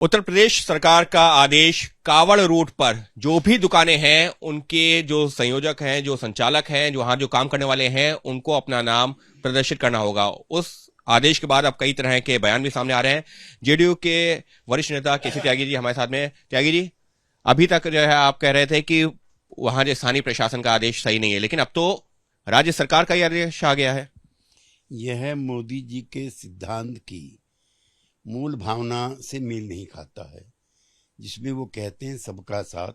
उत्तर प्रदेश सरकार का आदेश, कावड़ रूट पर जो भी दुकानें हैं उनके जो संयोजक हैं, जो संचालक हैं, जो वहां जो काम करने वाले हैं, उनको अपना नाम प्रदर्शित करना होगा। उस आदेश के बाद अब कई तरह के बयान भी सामने आ रहे हैं। जेडीयू के वरिष्ठ नेता केसी त्यागी जी हमारे साथ में। त्यागी जी, अभी तक जो है आप कह रहे थे कि वहां जो स्थानीय प्रशासन का आदेश सही नहीं है, लेकिन अब तो राज्य सरकार का ही आदेश आ गया है। यह मोदी जी के सिद्धांत की मूल भावना से मेल नहीं खाता है, जिसमें वो कहते हैं सबका साथ,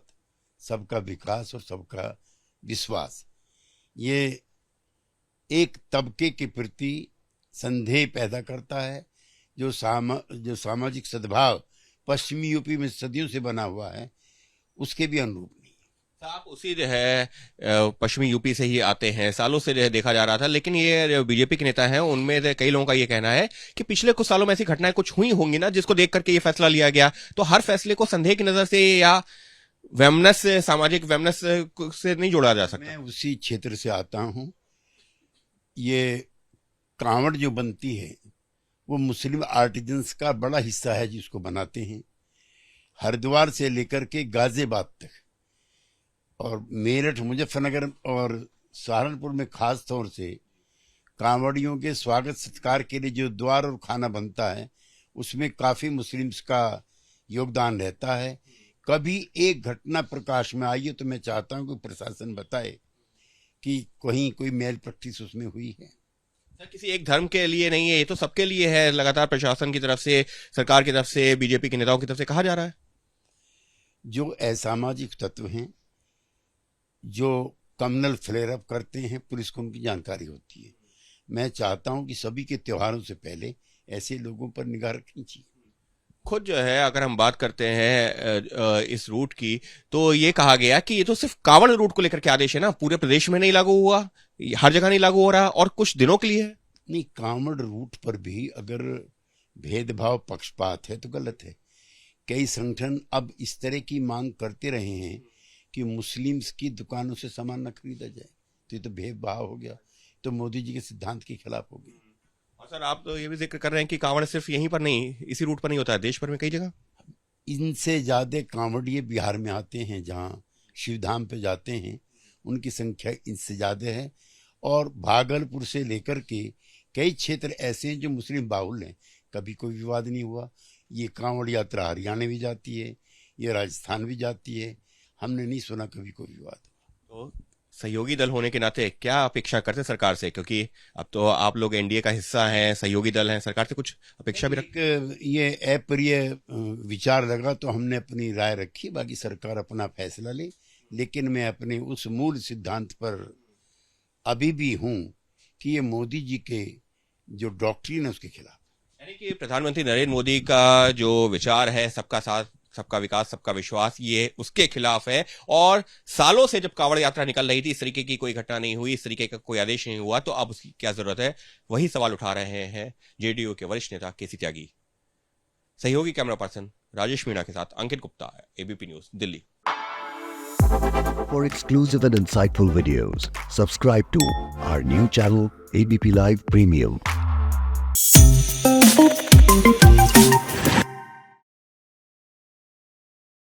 सबका विकास और सबका विश्वास। ये एक तबके के प्रति संदेह पैदा करता है जो सामाजिक सद्भाव पश्चिमी यूपी में सदियों से बना हुआ है, उसके भी अनुरूप नहीं। आप उसी जो है पश्चिमी यूपी से ही आते हैं, सालों से जो है देखा जा रहा था, लेकिन ये जो बीजेपी के नेता हैं उनमें कई लोगों का ये कहना है कि पिछले कुछ सालों में ऐसी घटनाएं कुछ हुई होंगी ना, जिसको देख करके ये फैसला लिया गया। तो हर फैसले को संदेह की नजर से या वेमनस से, सामाजिक वेमनस से नहीं जोड़ा जा सकता। मैं उसी क्षेत्र से आता हूँ। ये कांवड़ जो बनती है वो मुस्लिम आर्टिजन्स का बड़ा हिस्सा है, जिसको बनाते हैं हरिद्वार से लेकर के गाजियाबाद तक, और मेरठ, मुजफ्फरनगर और सहारनपुर में खास तौर से कांवड़ियों के स्वागत सत्कार के लिए जो द्वार और खाना बनता है, उसमें काफी मुस्लिम्स का योगदान रहता है। कभी एक घटना प्रकाश में आई है तो मैं चाहता हूं कि प्रशासन बताए कि कहीं कोई मेल प्रैक्टिस उसमें हुई है। सर, किसी एक धर्म के लिए नहीं है, ये तो सबके लिए है। लगातार प्रशासन की तरफ से, सरकार की तरफ से, बीजेपी के नेताओं की तरफ से कहा जा रहा है। जो असामाजिक तत्व हैं, जो कम्युनल फ्लेयर अप करते हैं, पुलिस को उनकी जानकारी होती है। मैं चाहता हूं कि सभी के त्योहारों से पहले ऐसे लोगों पर निगाह रखनी चाहिए। खुद जो है अगर हम बात करते हैं इस रूट की, तो ये कहा गया कि ये तो सिर्फ कांवड़ रूट को लेकर के आदेश है ना, पूरे प्रदेश में नहीं लागू हुआ, हर जगह नहीं लागू हो रहा और कुछ दिनों के लिए है। नहीं, कांवड़ रूट पर भी अगर भेदभाव, पक्षपात है तो गलत है। कई संगठन अब इस तरह की मांग करते रहे हैं कि मुस्लिम्स की दुकानों से सामान न खरीदा जाए, तो ये तो भेदभाव हो गया, तो मोदी जी के सिद्धांत के खिलाफ हो गया। और सर, आप तो ये भी जिक्र कर रहे हैं कि कांवड़ सिर्फ यहीं पर नहीं, इसी रूट पर नहीं होता है, देश भर में कई जगह। इनसे ज्यादा कांवड़िए बिहार में आते हैं, जहाँ शिवधाम पे जाते हैं, उनकी संख्या इनसे ज्यादा है। और भागलपुर से लेकर के कई क्षेत्र ऐसे हैं जो मुस्लिम बाहुल हैं, कभी कोई विवाद नहीं हुआ। ये कांवड़ यात्रा हरियाणा भी जाती है, ये राजस्थान भी जाती है, हमने नहीं सुना कभी कोई विवाद हुआ। तो सहयोगी दल होने के नाते क्या अपेक्षा करते सरकार से, क्योंकि अब तो आप लोग एनडीए का हिस्सा हैं, सहयोगी दल हैं, सरकार से कुछ अपेक्षा भी रख। ये अप्रिय विचार लगा तो हमने अपनी राय रखी, बाकी सरकार अपना फैसला ले। लेकिन मैं अपने उस मूल सिद्धांत पर अभी भी हूं कि ये मोदी जी के जो डॉक्ट्रिन है उसके खिलाफ। यानी कि प्रधानमंत्री नरेंद्र मोदी का जो विचार है, सबका साथ, सबका विकास, सबका विश्वास, ये उसके खिलाफ है। और सालों से जब कांवड़ यात्रा निकल रही थी, इस तरीके की कोई घटना नहीं हुई, इस तरीके का कोई आदेश नहीं हुआ, तो अब उसकी क्या जरूरत है, वही सवाल उठा रहे हैं जेडीयू के वरिष्ठ नेता केसी त्यागी। सहयोगी कैमरा पर्सन राजेश मीणा के साथ Ankit Gupta, ABP news, Delhi. For exclusive and insightful videos, subscribe to our new channel ABP Live Premium.